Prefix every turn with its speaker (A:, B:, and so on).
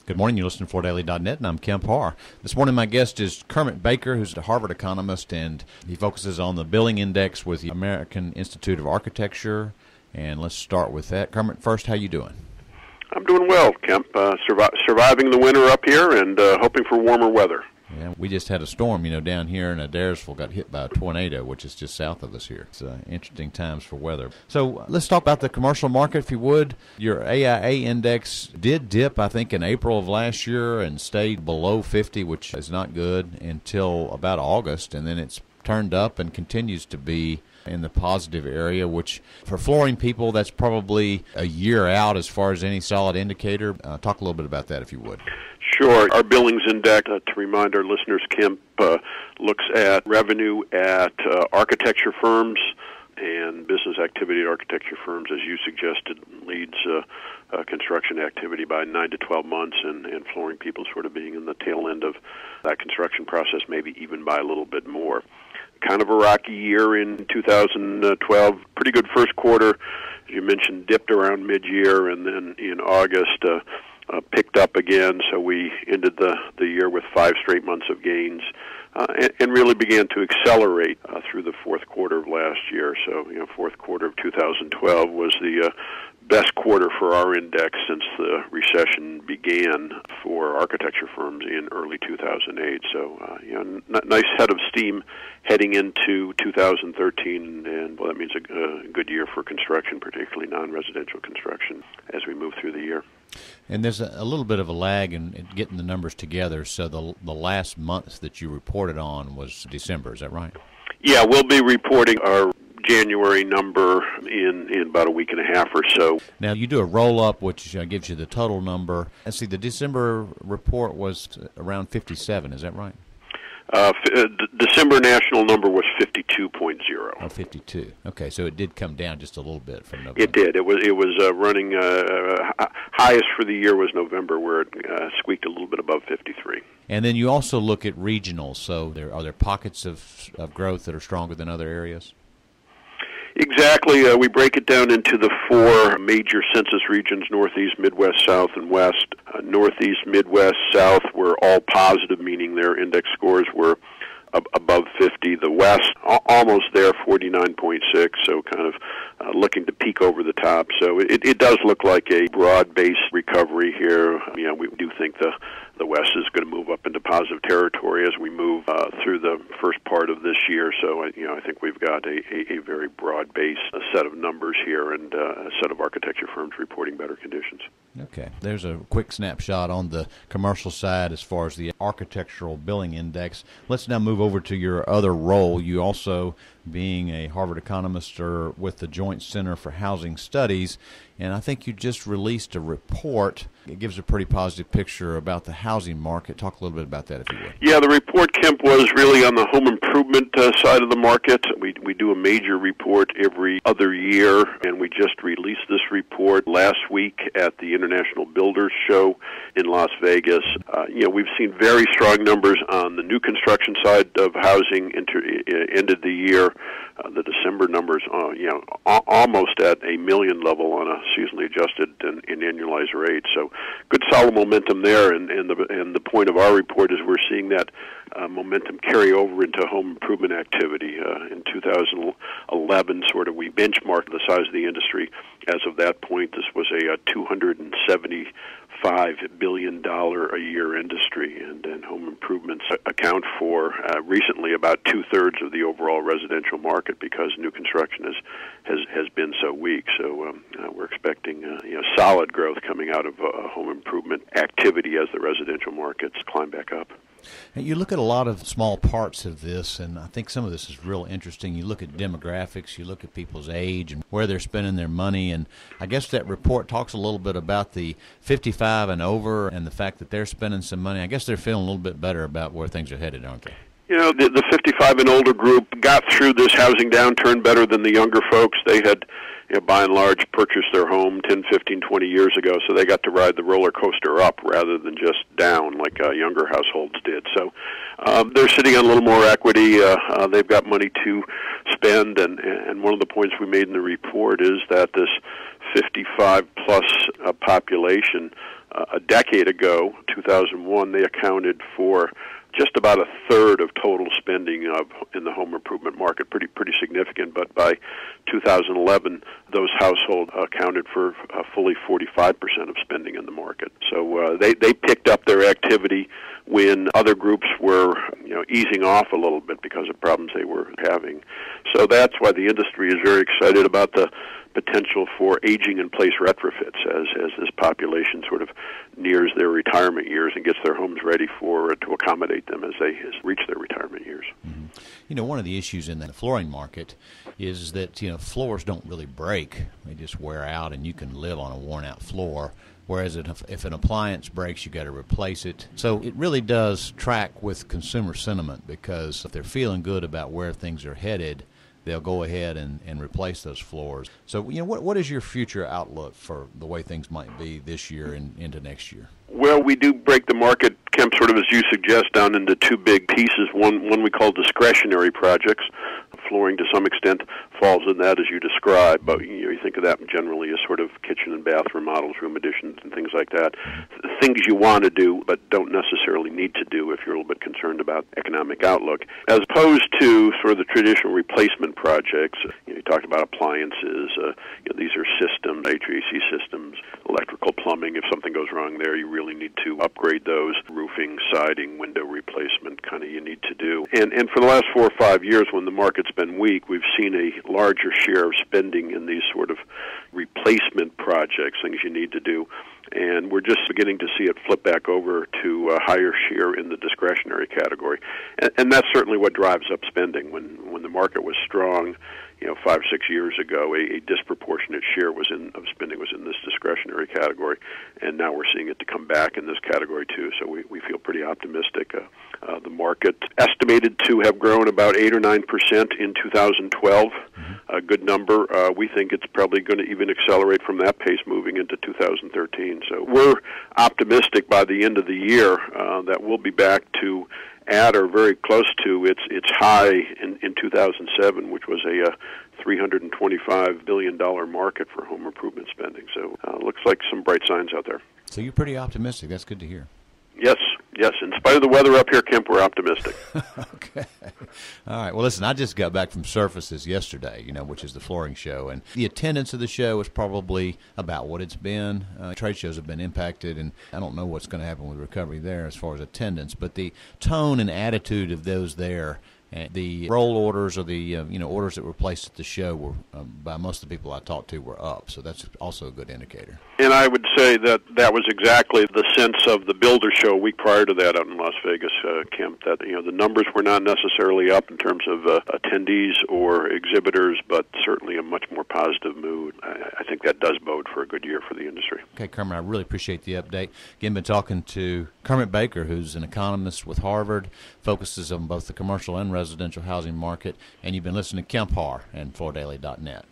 A: Good morning. You listen to FloorDaily.net, and I'm Kemp Harr. This morning, my guest is Kermit Baker, who's a Harvard Economist, and he focuses on the Billing Index with the American Institute of Architecture. And let's start with that. Kermit, first, how you doing?
B: I'm doing well, Kemp. Surviving the winter up here and hoping for warmer weather.
A: Yeah, we just had a storm, down here in Adairsville, got hit by a tornado, which is just south of us here. It's interesting times for weather. So let's talk about the commercial market, if you would. Your AIA index did dip, I think, in April of last year and stayed below 50, which is not good, until about August, and then it's turned up and continues to be in the positive area, which for flooring people, that's probably a year out as far as any solid indicator. Talk a little bit about that, if you would.
B: Sure. Our billings index, to remind our listeners, Kemp, looks at revenue at architecture firms and business activity at architecture firms, as you suggested, leads construction activity by 9 to 12 months, and flooring people sort of being in the tail end of that construction process, maybe even by a little bit more. Kind of a rocky year in 2012. Pretty good first quarter, as you mentioned, dipped around mid-year, and then in August picked up again. So we ended the year with 5 straight months of gains, and really began to accelerate through the fourth quarter of last year. So, fourth quarter of 2012 was the best quarter for our index since the recession began for architecture firms in early 2008. So, nice head of steam heading into 2013, and that means a good year for construction, particularly non-residential construction, as we move through the year.
A: And there's a little bit of a lag in getting the numbers together. So the last month that you reported on was December. Is that right? Yeah,
B: we'll be reporting our January number in about a week and a half or so.
A: Now, you do a roll-up, which gives you the total number. Let's see, the December report was around 57. Is that right?
B: December national number was 52.0.
A: Oh, 52. Okay, so it did come down just a little bit from November.
B: It did. It was running highest for the year was November, where it squeaked a little bit above 53.
A: And then you also look at regional. So are there pockets of growth that are stronger than other areas?
B: Exactly. We break it down into the 4 major census regions: Northeast, Midwest, South, and West. Northeast, Midwest, South were all positive, meaning their index scores were above 50. The West, almost there, 49.6, so kind of looking to peak over the top. So it does look like a broad-based recovery here. We do think the West is going to move up into positive territory as we move through the first part of this year. So, I think we've got a very broad-based set of numbers here, and a set of architecture firms reporting better conditions.
A: Okay. There's a quick snapshot on the commercial side as far as the Architectural Billing Index. Let's now move over to your other role. You also, being a Harvard Economist, are with the Joint Center for Housing Studies, and I think you just released a report. It gives a pretty positive picture about the housing market. Talk a little bit about that, if you would.
B: Yeah, the report, Kemp, was really on the home improvement side of the market. We do a major report every other year, and we just released this report last week at the International Builders Show in Las Vegas. We've seen very strong numbers on the new construction side of housing. Ended the year, the December numbers, almost at a million level on a seasonally adjusted and annualized rate. So good solid momentum there, and the point of our report is we're seeing that momentum carry over into home improvement activity. In 2011, sort of, we benchmarked the size of the industry. As of that point, this was a $275 billion a year industry, and home improvements account for recently about 2/3 of the overall residential market, because new construction has been so weak. So we're expecting solid growth coming out of home improvement activity as the residential markets climb back up.
A: You look at a lot of small parts of this, and I think some of this is real interesting. You look at demographics, you look at people's age and where they're spending their money, and I guess that report talks a little bit about the 55 and over and the fact that they're spending some money. I guess they're feeling a little bit better about where things are headed, aren't they?
B: The 55 and older group got through this housing downturn better than the younger folks. They had, by and large, purchased their home 10, 15, 20 years ago, so they got to ride the roller coaster up rather than just down like younger households did. So they're sitting on a little more equity. They've got money to spend, and one of the points we made in the report is that this 55-plus population A decade ago, 2001, they accounted for just about a third of total spending in the home improvement market, pretty significant. But by 2011, those households accounted for fully 45% of spending in the market. So they picked up their activity when other groups were easing off a little bit because of problems they were having. So that's why the industry is very excited about the potential for aging-in-place retrofits as this population sort of nears their retirement years and gets their homes ready to accommodate them as they reach their retirement years.
A: Mm-hmm. One of the issues in the flooring market is that floors don't really break; they just wear out, and you can live on a worn-out floor. Whereas if an appliance breaks, you got to replace it. So it really does track with consumer sentiment, because if they're feeling good about where things are headed, they'll go ahead and replace those floors. So, what is your future outlook for the way things might be this year and into next year?
B: Well, we do break the market, Kemp, sort of as you suggest, down into two big pieces. One we call discretionary projects. Flooring, to some extent, falls in that as you describe, but you think of that generally as sort of kitchen and bath remodels, room additions, and things like that. Things you want to do, but don't necessarily need to do if you're a little bit concerned about economic outlook, as opposed to sort of the traditional replacement projects. You talked about appliances. These are systems, HVAC systems, electrical, plumbing. If something goes wrong there, you really need to upgrade those. Roofing, siding, window replacement, kind of you need to do. And for the last 4 or 5 years, when the market's been weak, we've seen a larger share of spending in these sort of replacement projects, things you need to do. And we're just beginning to see it flip back over to a higher share in the discretionary category. And that's certainly what drives up spending. When the market was strong, 5 or 6 years ago, a disproportionate share of spending was in this discretionary category, and now we're seeing it to come back in this category too. So we feel pretty optimistic. The market estimated to have grown about 8 or 9% in 2012, a good number. We think it's probably going to even accelerate from that pace moving into 2013. So we're optimistic by the end of the year that we'll be back to at or very close to its high in 2007, which was a $325 billion market for home improvement spending. So looks like some bright signs out there.
A: So you're pretty optimistic. That's good to hear.
B: Yes. In spite of the weather up here, Kemp, we're optimistic.
A: Okay. All right. Well, listen, I just got back from Surfaces yesterday, which is the flooring show, and the attendance of the show is probably about what it's been. Trade shows have been impacted, and I don't know what's going to happen with recovery there as far as attendance, but the tone and attitude of those there, the roll orders or the orders that were placed at the show were by most of the people I talked to were up, so that's also a good indicator. And I would say that was exactly the sense of the Builder Show a week prior to that out in Las Vegas, Kemp, that the numbers were not necessarily up in terms of attendees or exhibitors, but certainly a much more positive mood. I think that does bode for a good year for the industry. Okay, Kermit, I really appreciate the update. Again, been talking to Kermit Baker, who's an economist with Harvard, focuses on both the commercial and residential housing market, and you've been listening to Kemp Harr and FloorDaily.net.